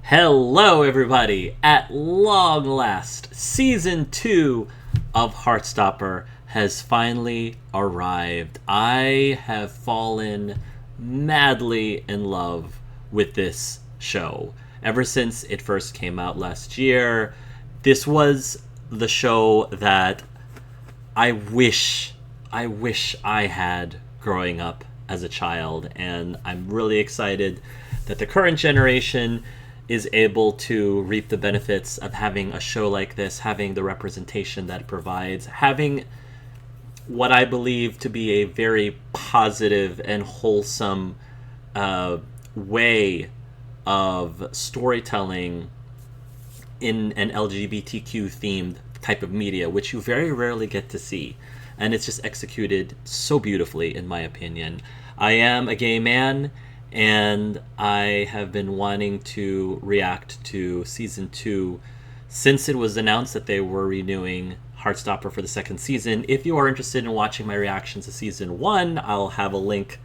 Hello, everybody! At long last, Season 2 of Heartstopper has finally arrived. I have fallen madly in love with this show. Ever since it first came out last year, this was the show that I wish I had growing up as a child, and I'm really excited that the current generation is able to reap the benefits of having a show like this, having the representation that it provides, having what I believe to be a very positive and wholesome way of storytelling in an LGBTQ themed type of media, which you very rarely get to see. And it's just executed so beautifully, in my opinion. I am a gay man, and I have been wanting to react to Season 2 since it was announced that they were renewing Heartstopper for the second season. If you are interested in watching my reactions to Season 1, I'll have a link,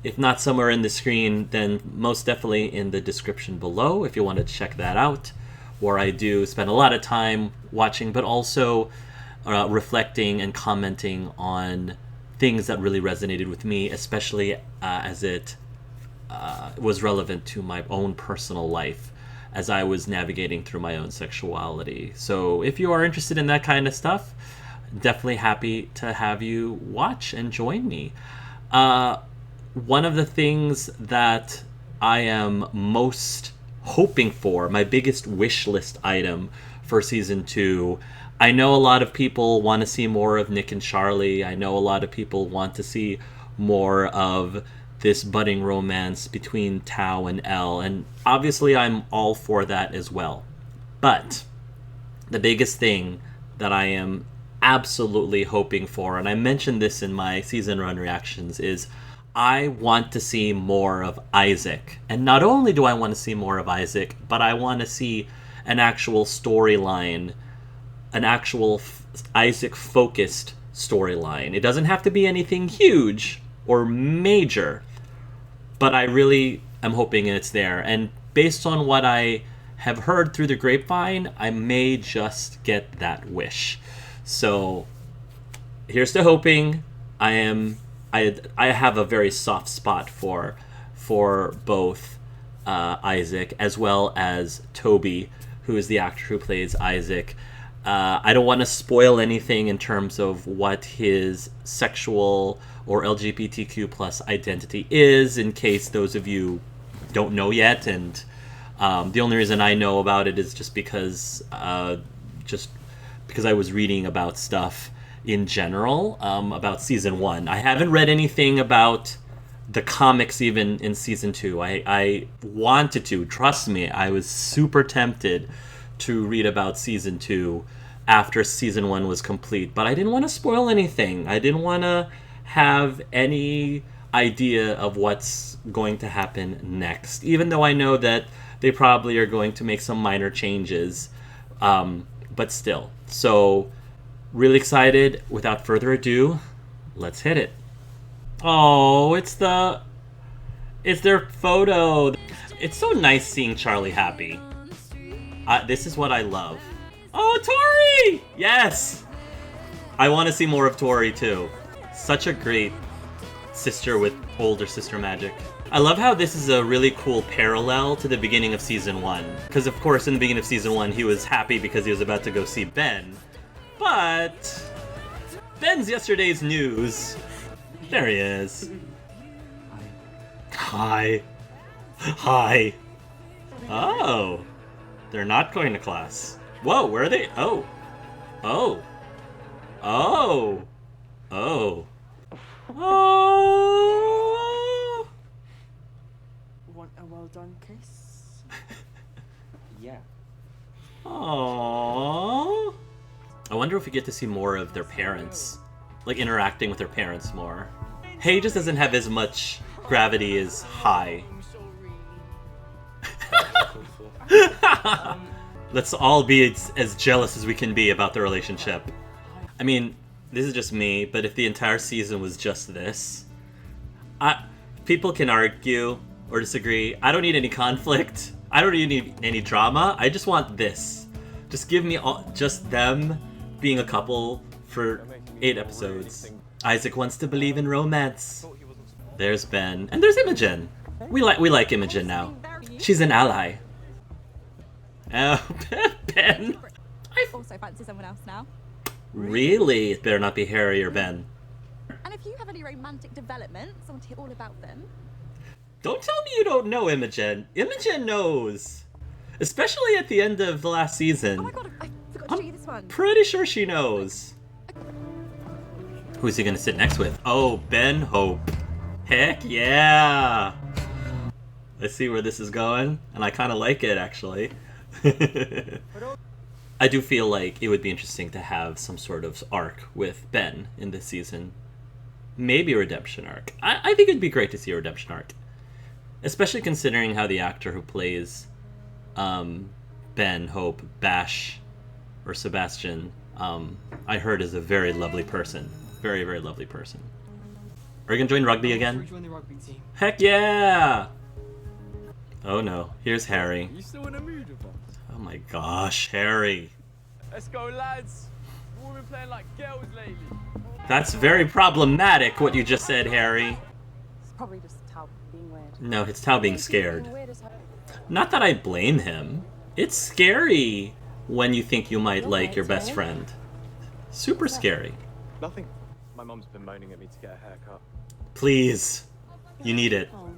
if not somewhere in the screen, then most definitely in the description below if you want to check that out, where I do spend a lot of time watching, but also reflecting and commenting on things that really resonated with me, especially as it was relevant to my own personal life as I was navigating through my own sexuality. So if you are interested in that kind of stuff, definitely happy to have you watch and join me. One of the things that I am most hoping for, my biggest wish list item for Season 2, I know a lot of people want to see more of Nick and Charlie. I know a lot of people want to see more of this budding romance between Tao and Elle, and obviously I'm all for that as well. But the biggest thing that I am absolutely hoping for, and I mentioned this in my season run reactions, is I want to see more of Isaac. And not only do I want to see more of Isaac, but I want to see an actual storyline, an actual Isaac-focused storyline. It doesn't have to be anything huge or major, but I really am hoping it's there. And based on what I have heard through the grapevine, I may just get that wish. So here's to hoping. I have a very soft spot for both Isaac as well as Toby, who is the actor who plays Isaac. I don't want to spoil anything in terms of what his sexual or LGBTQ plus identity is, in case those of you don't know yet. And the only reason I know about it is just because I was reading about stuff in general about Season 1. I haven't read anything about the comics even in Season 2. I wanted to, trust me, I was super tempted to read about Season 2 after Season 1 was complete, but I didn't want to spoil anything. I didn't want to have any idea of what's going to happen next, even though I know that they probably are going to make some minor changes, but still. So really excited. Without further ado, let's hit it. Oh, it's their photo. It's so nice seeing Charlie happy. This is what I love. Oh, Tori! Yes! I want to see more of Tori, too. Such a great sister with older sister magic. I love how this is a really cool parallel to the beginning of Season 1. Because, of course, in the beginning of Season 1, he was happy because he was about to go see Ben. But Ben's yesterday's news. There he is. Hi. Hi. Oh. They're not going to class. Whoa, where are they? Oh. Oh. Oh. Oh. Oh. Want a well done kiss? Yeah. Aww. I wonder if we get to see more of their parents. Like, interacting with their parents more. Hey just doesn't have as much gravity as Hi. Let's all be as jealous as we can be about the relationship. I mean, this is just me, but if the entire season was just this, people can argue or disagree. I don't need any conflict. I don't need any drama. I just want this. Just give me just them being a couple for 8 episodes. Isaac wants to believe in romance. There's Ben. And there's Imogen. We like Imogen now. She's an ally. Oh, Ben. I also fancy someone else now. Really? It better not be Harry or Ben. And if you have any romantic developments, I want to hear all about them. Don't tell me you don't know Imogen. Imogen knows. Especially at the end of the last season. Oh my god, I forgot to show you this one. Pretty sure she knows. Who's he gonna sit next with? Oh, Ben Hope. Heck yeah! I see where this is going, and I kind of like it, actually. I do feel like it would be interesting to have some sort of arc with Ben in this season. Maybe a redemption arc. I think it'd be great to see a redemption arc. Especially considering how the actor who plays Ben Hope, Bash, or Sebastian, I heard is a very lovely person. Very, very lovely person. Are you gonna join rugby again? Join the rugby team. Heck yeah! Oh no, here's Harry. You still in a mood with us? Oh my gosh, Harry. Let's go, lads. We've been playing like girls lately. That's very problematic, what you just said, Harry. It's probably just Tao being weird. No, it's Tao being scared. Weird as hell. Not that I blame him. It's scary when you think you might like your best friend. Super scary. Nothing. My mum's been moaning at me to get a haircut. Please. You need it. Oh,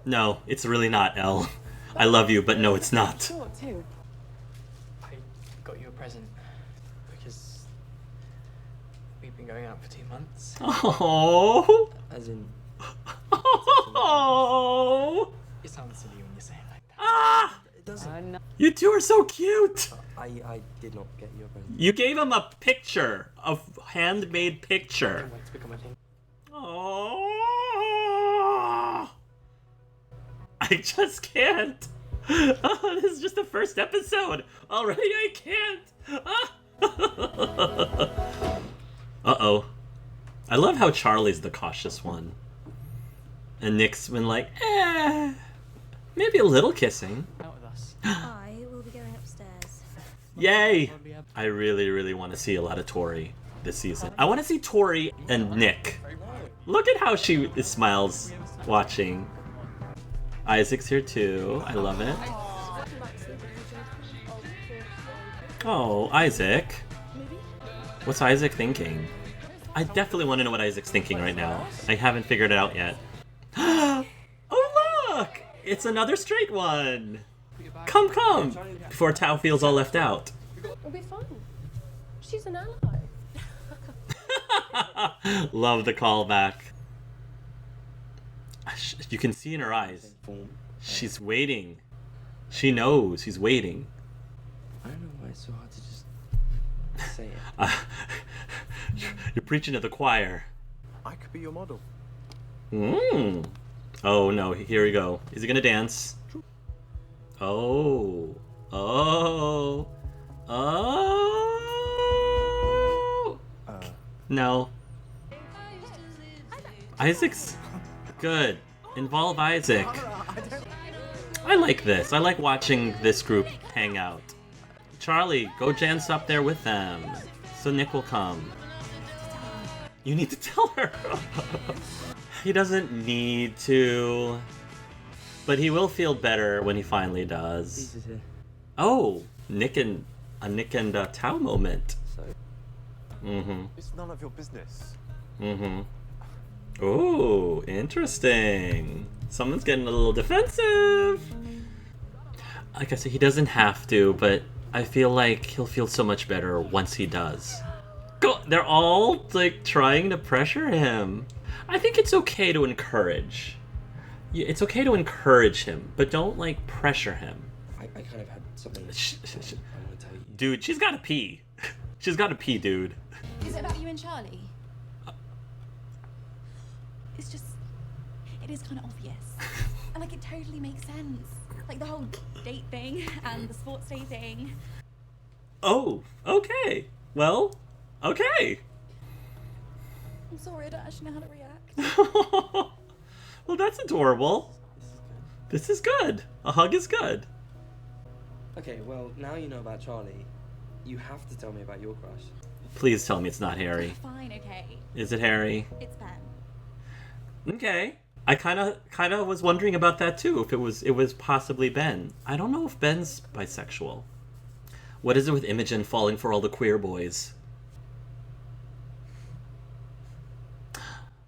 No, it's really not, Elle. I love you, but no, it's not. short too. I got you a present because we've been going out for 2 months. Oh. As in, Oh. it sounds silly when you say it like that. Ah! It doesn't. No. You two are so cute. I did not get you a present. You gave him a picture, a handmade I picture. can't wait to become a king. Oh. I just can't. Oh, this is just the first episode. Already I can't. Uh-oh. I love how Charlie's the cautious one. And Nick's been like, maybe a little kissing. Out with us. I will be going upstairs. Yay! I really, really want to see a lot of Tori this season. I want to see Tori and Nick. Look at how she smiles watching. Isaac's here too. I love it. Oh, Isaac. What's Isaac thinking? I definitely want to know what Isaac's thinking right now. I haven't figured it out yet. Oh, look! It's another straight one. Come, come! Before Tao feels all left out. It'll be fun. She's an ally. Love the callback. You can see in her eyes. She's waiting. She knows she's waiting. I don't know why it's so hard to just say it. You're preaching to the choir. I could be your model. Mm. Oh no, here we go. Is he gonna dance? Oh. Oh. Oh. No. Isaac's good. Involve Isaac. I like this. I like watching this group hang out. Charlie, go dance up there with them. So Nick will come. You need to tell her. He doesn't need to. But he will feel better when he finally does. This is here. Oh, Nick and Tao moment. So, Mm-hmm. It's none of your business. Mm-hmm. Ooh, interesting. Someone's getting a little defensive. Like I said, he doesn't have to, but I feel like he'll feel so much better once he does. Go! They're all, like, trying to pressure him. I think it's okay to encourage. It's okay to encourage him, but don't, like, pressure him. I kind of had something I want to tell you. Dude, she's gotta pee. She's gotta pee, dude. Is it about you and Charlie? It's just, it is kind of obvious. And like, it totally makes sense. Like the whole date thing and the sports day thing. Oh, okay. Well, okay. I'm sorry, I don't actually know how to react. Well, that's adorable. This is good. A hug is good. Okay, well, now you know about Charlie. You have to tell me about your crush. Please tell me it's not Harry. Fine, okay. Is it Harry? It's Ben. Okay. I kind of was wondering about that too. If it was possibly Ben. I don't know if Ben's bisexual. What is it with Imogen falling for all the queer boys?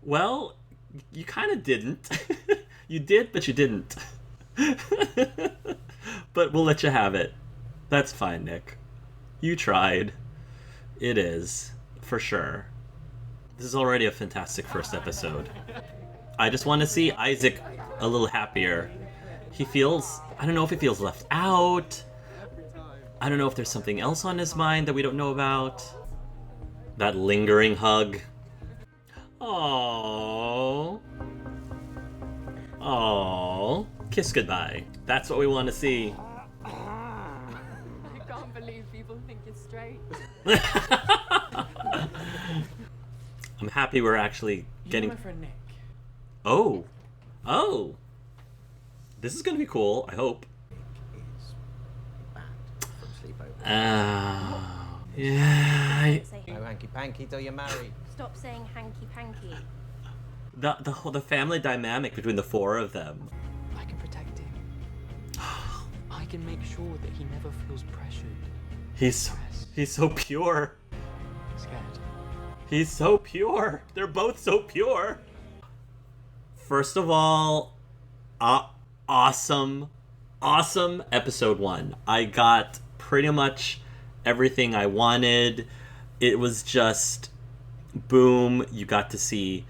Well, you kind of didn't. You did, but you didn't. But we'll let you have it. That's fine, Nick. You tried. It is, for sure. This is already a fantastic first episode. I just want to see Isaac a little happier. I don't know if he feels left out. I don't know if there's something else on his mind that we don't know about. That lingering hug. Aww. Aww. Kiss goodbye. That's what we want to see. I can't believe people think you're straight. I'm happy we're actually getting... My friend Nick. Oh. Oh. This is going to be cool, I hope. Yeah. No hanky panky till you're married. Stop saying hanky panky. The family dynamic between the four of them. I can protect him. I can make sure that he never feels pressured. He's so pure. I'm scared. He's so pure. They're both so pure. First of all, awesome episode 1. I got pretty much everything I wanted. It was just boom, you got to see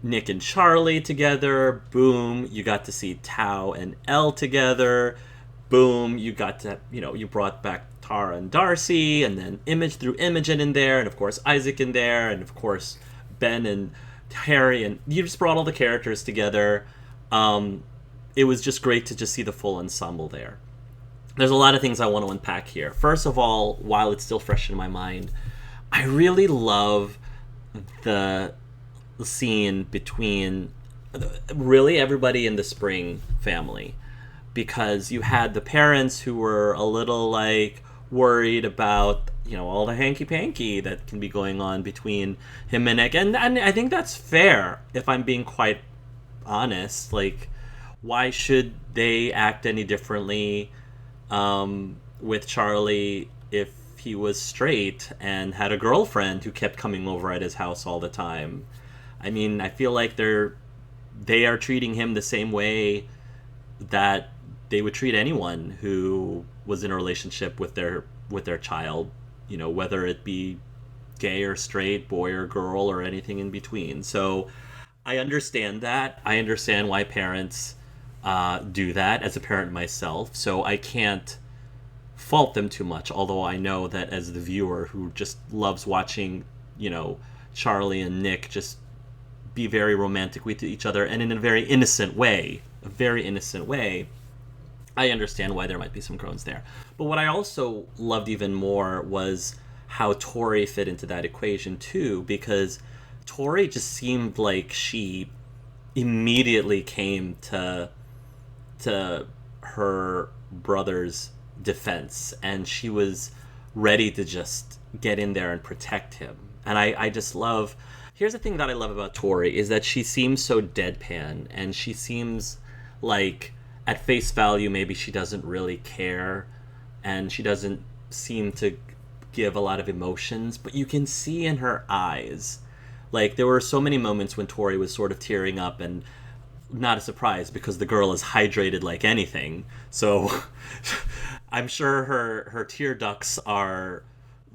Nick and Charlie together. Boom, you got to see Tao and Elle together. Boom, you got to, you brought back Tara and Darcy, and then Imogen in there, and of course Isaac in there, and of course Ben and Harry, and you just brought all the characters together. It was just great to just see the full ensemble there. There's a lot of things I want to unpack here. First of all, while it's still fresh in my mind, I really love the scene between really everybody in the Spring family, because you had the parents who were a little worried about all the hanky-panky that can be going on between him and Nick, and I think that's fair, if I'm being quite honest. Why should they act any differently with Charlie if he was straight and had a girlfriend who kept coming over at his house all the time? I mean, I feel like they are treating him the same way that they would treat anyone who was in a relationship with their child, whether it be gay or straight, boy or girl, or anything in between. So I understand that. I understand why parents do that, as a parent myself. So I can't fault them too much, although I know that as the viewer who just loves watching, Charlie and Nick just be very romantic with each other, and in a very innocent way, I understand why there might be some groans there. But what I also loved even more was how Tori fit into that equation too, because Tori just seemed like she immediately came to her brother's defense, and she was ready to just get in there and protect him. And I just love... Here's the thing that I love about Tori, is that she seems so deadpan, and she seems like, at face value, maybe she doesn't really care, and she doesn't seem to give a lot of emotions, but you can see in her eyes, there were so many moments when Tori was sort of tearing up, and not a surprise, because the girl is hydrated like anything, so I'm sure her tear ducts are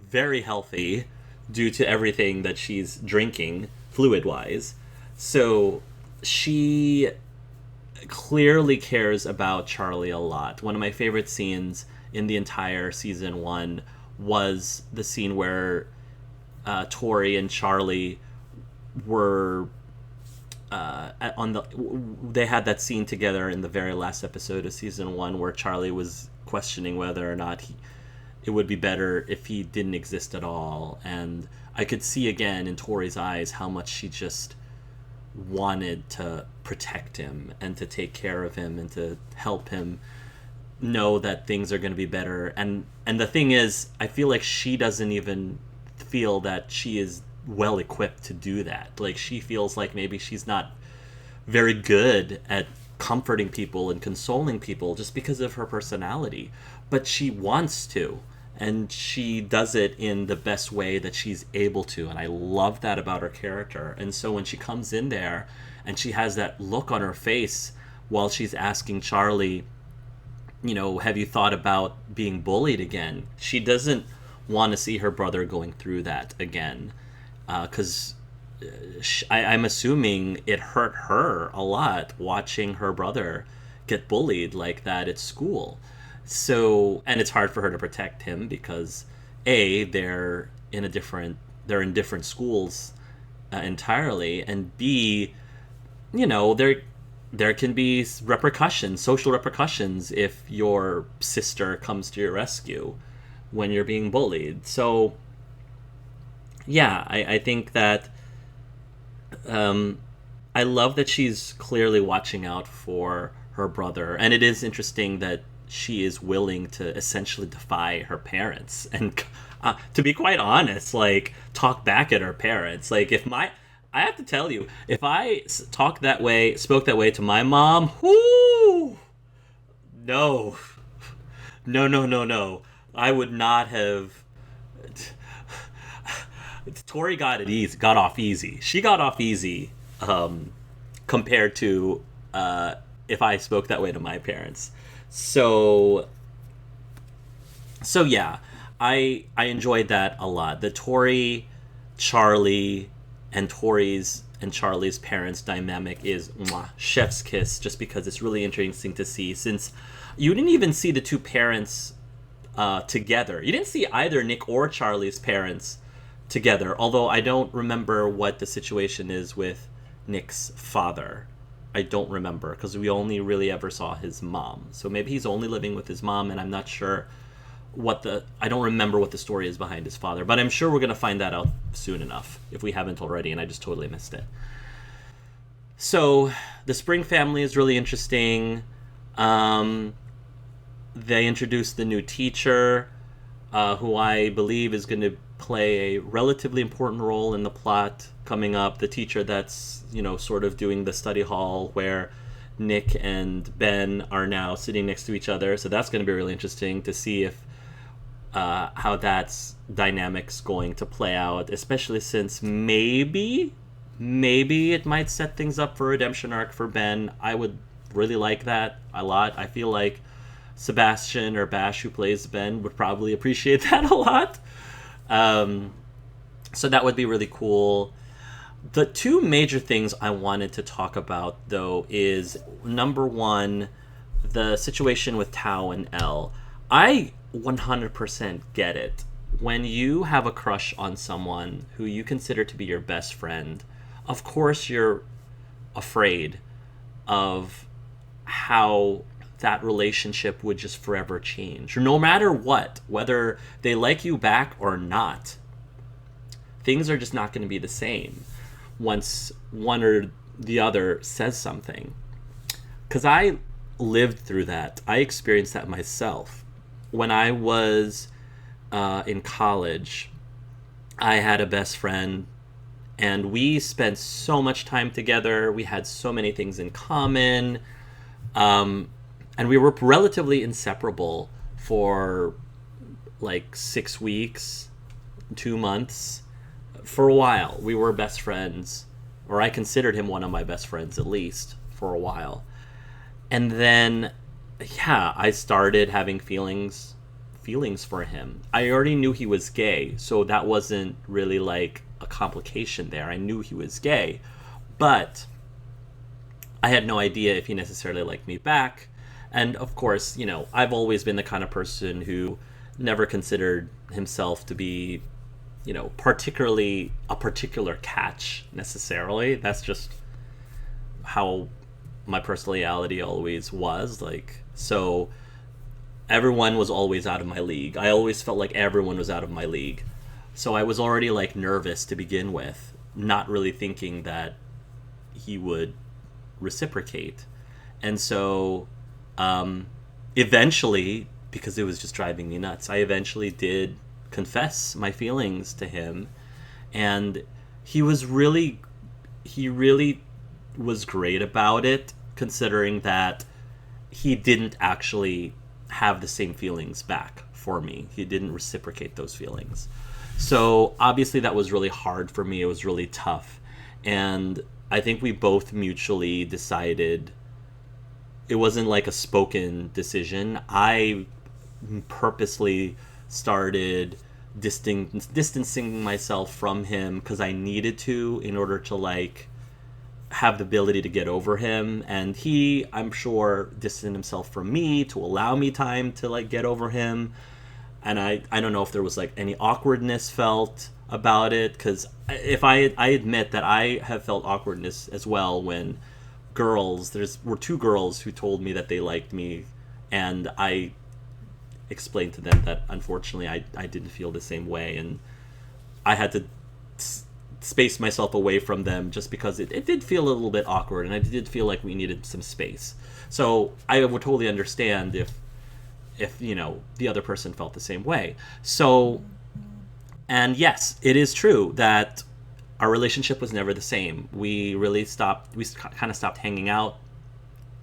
very healthy due to everything that she's drinking, fluid-wise. So she clearly cares about Charlie a lot. One of my favorite scenes in the entire season 1 was the scene where Tori and Charlie were they had that scene together in the very last episode of season 1, where Charlie was questioning whether or not it would be better if he didn't exist at all. And I could see again in Tori's eyes how much she just wanted to protect him and to take care of him and to help him know that things are going to be better. And the thing is, I feel like she doesn't even feel that she is well equipped to do that. Like, she feels like maybe she's not very good at comforting people and consoling people just because of her personality, but she wants to, and she does it in the best way that she's able to, and I love that about her character. And so when she comes in there and she has that look on her face while she's asking Charlie, you know, have you thought about being bullied again? She doesn't want to see her brother going through that again, because I'm assuming it hurt her a lot watching her brother get bullied like that at school. So, and it's hard for her to protect him because A, they're in different schools entirely, and B, you know, there can be social repercussions if your sister comes to your rescue when you're being bullied. So yeah, I think that I love that she's clearly watching out for her brother, and it is interesting that she is willing to essentially defy her parents and, to be quite honest, like, talk back at her parents. Like, I have to tell you, if I spoke that way to my mom, whoo, no, I would not have. Tori got off easy. She got off easy, compared to if I spoke that way to my parents. So yeah, I enjoyed that a lot. The Tori, Charlie, and Charlie's parents dynamic is chef's kiss, just because it's really interesting to see, since you didn't even see the two parents together. You didn't see either Nick or Charlie's parents together, although I don't remember what the situation is with Nick's father. I don't remember, because we only really ever saw his mom. So maybe he's only living with his mom, and I'm not sure I don't remember what the story is behind his father, but I'm sure we're going to find that out soon enough, if we haven't already, and I just totally missed it. So the Spring family is really interesting. They introduced the new teacher, who I believe is going to play a relatively important role in the plot coming up. The teacher that's, you know, sort of doing the study hall where Nick and Ben are now sitting next to each other. So that's going to be really interesting to see if how that's dynamics going to play out, especially since maybe it might set things up for a redemption arc for Ben. I would really like that a lot. I feel like Sebastian, or Bash, who plays Ben, would probably appreciate that a lot. So that would be really cool. The two major things I wanted to talk about, though, is number one, the situation with Tao and Elle. I 100% get it. When you have a crush on someone who you consider to be your best friend, of course you're afraid of how that relationship would just forever change. No matter what, whether they like you back or not, things are just not going to be the same once one or the other says something. Because I lived through that. I experienced that myself. When I was in college, I had a best friend, and we spent so much time together. We had so many things in common. And we were relatively inseparable for like 6 weeks, 2 months. For a while, we were best friends, or I considered him one of my best friends, at least, for a while. And then, yeah, I started having feelings for him. I already knew he was gay, so that wasn't really like a complication there. I knew he was gay, but I had no idea if he necessarily liked me back. And of course, you know, I've always been the kind of person who never considered himself to be, you know, particularly a particular catch necessarily. That's just how my personality always was. Like, so everyone was always out of my league. I always felt like everyone was out of my league. So I was already like nervous to begin with, not really thinking that he would reciprocate. And so eventually, because it was just driving me nuts, I eventually did confess my feelings to him, and he really was great about it, considering that he didn't actually have the same feelings back for me. He didn't reciprocate those feelings. So obviously that was really hard for me. It was really tough. And I think we both mutually decided, it wasn't like a spoken decision. I purposely started distancing myself from him because I needed to, in order to like have the ability to get over him, and he, I'm sure, distanced himself from me to allow me time to like get over him. And I don't know if there was like any awkwardness felt about it, because if I admit that I have felt awkwardness as well when were two girls who told me that they liked me, and I explained to them that unfortunately I didn't feel the same way, and I had to space myself away from them just because it did feel a little bit awkward, and I did feel like we needed some space. So I would totally understand if you know, the other person felt the same way. So, and yes, it is true that our relationship was never the same. We kind of stopped hanging out.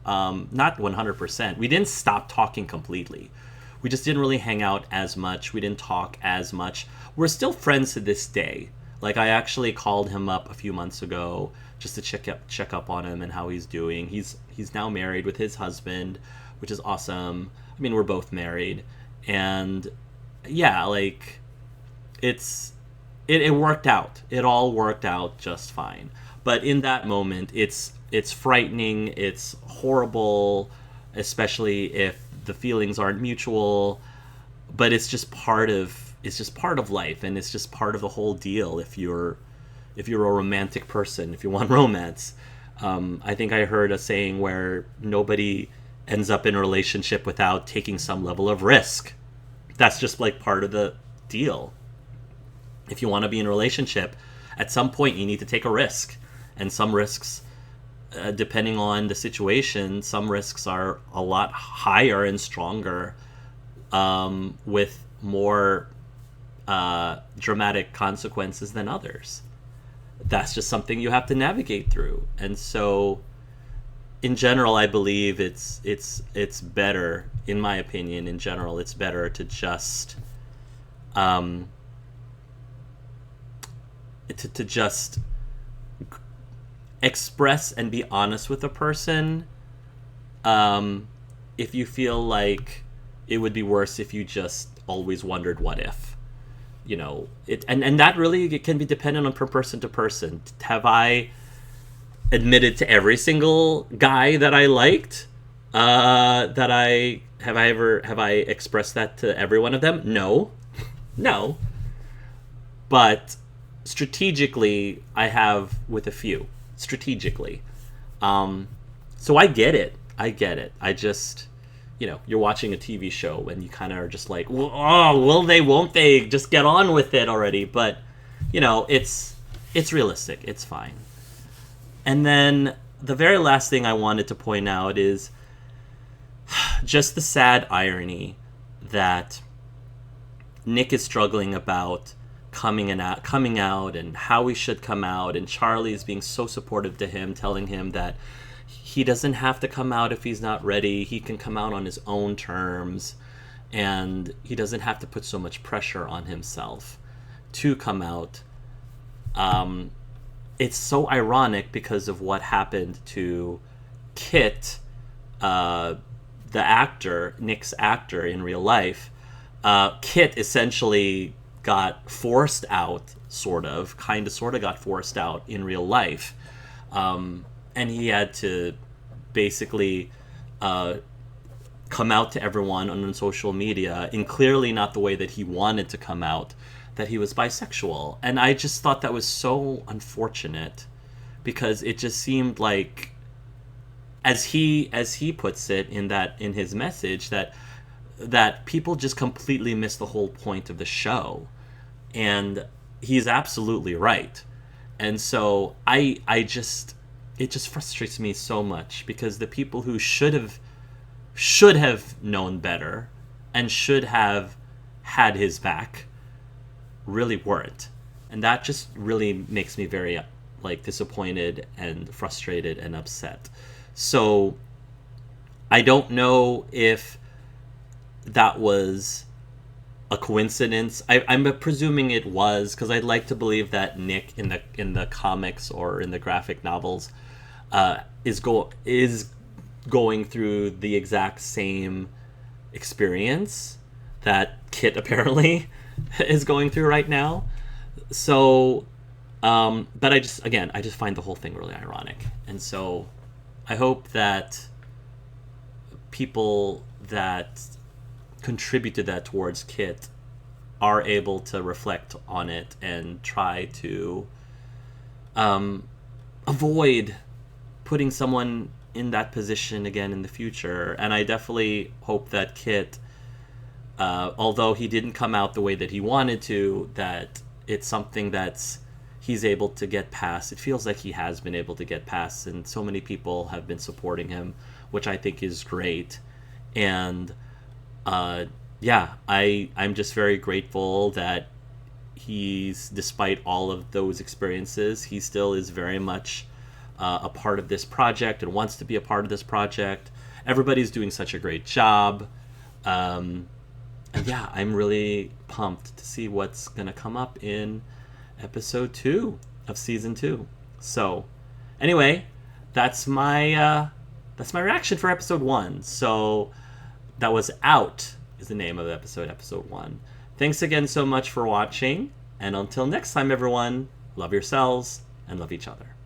Not 100%. We didn't stop talking completely. We just didn't really hang out as much. We didn't talk as much. We're still friends to this day. Like, I actually called him up a few months ago just to check up on him and how he's doing. He's now married with his husband, which is awesome. I mean, we're both married, and yeah, like, it worked out. It all worked out just fine. But in that moment, it's frightening. It's horrible, especially if the feelings aren't mutual. But it's just part of life, and it's just part of the whole deal. If you're a romantic person, if you want romance, I think I heard a saying where nobody ends up in a relationship without taking some level of risk. That's just like part of the deal. If you want to be in a relationship, at some point you need to take a risk. And some risks, depending on the situation, some risks are a lot higher and stronger, with more dramatic consequences than others. That's just something you have to navigate through. And so, in general, I believe it's better, in my opinion, in general, it's better to just to just express and be honest with a person, if you feel like it would be worse if you just always wondered what if. You know, and that really, it can be dependent on person to person. Have I admitted to every single guy that I liked? Have I expressed that to every one of them? No. But strategically, I have with a few. Strategically. So I get it. I just, you know, you're watching a TV show and you kind of are just like, oh, will they, won't they? Just get on with it already. But, you know, it's realistic. It's fine. And then the very last thing I wanted to point out is just the sad irony that Nick is struggling about coming out and how he should come out, and Charlie is being so supportive to him, telling him that he doesn't have to come out if he's not ready. He can come out on his own terms, and he doesn't have to put so much pressure on himself to come out. It's so ironic because of what happened to Kit, the actor, Nick's actor in real life. Kit essentially got forced out, sort of got forced out in real life. And he had to basically come out to everyone on social media, in clearly not the way that he wanted to come out, that he was bisexual. And I just thought that was so unfortunate, because it just seemed like, as he puts it in his message, that people just completely miss the whole point of the show. And he's absolutely right. And so it just frustrates me so much, because the people who should should have known better and should have had his back really weren't. And that just really makes me very like disappointed and frustrated and upset. So I don't know if that was a coincidence. I'm presuming it was, because I'd like to believe that Nick in the comics or in the graphic novels is going through the exact same experience that Kit apparently is going through right now. So, but I just find the whole thing really ironic, and so I hope that people that contributed that towards Kit are able to reflect on it and try to avoid putting someone in that position again in the future. And I definitely hope that Kit, although he didn't come out the way that he wanted to, that it's something that's he's able to get past. It feels like he has been able to get past, and so many people have been supporting him, which I think is great. And I'm just very grateful that he's, despite all of those experiences, he still is very much a part of this project and wants to be a part of this project. Everybody's doing such a great job. And yeah, I'm really pumped to see what's going to come up in episode 2 of season 2. So anyway, that's my reaction for episode 1. So that was Out is the name of the episode 1. Thanks again so much for watching. And until next time, everyone, love yourselves and love each other.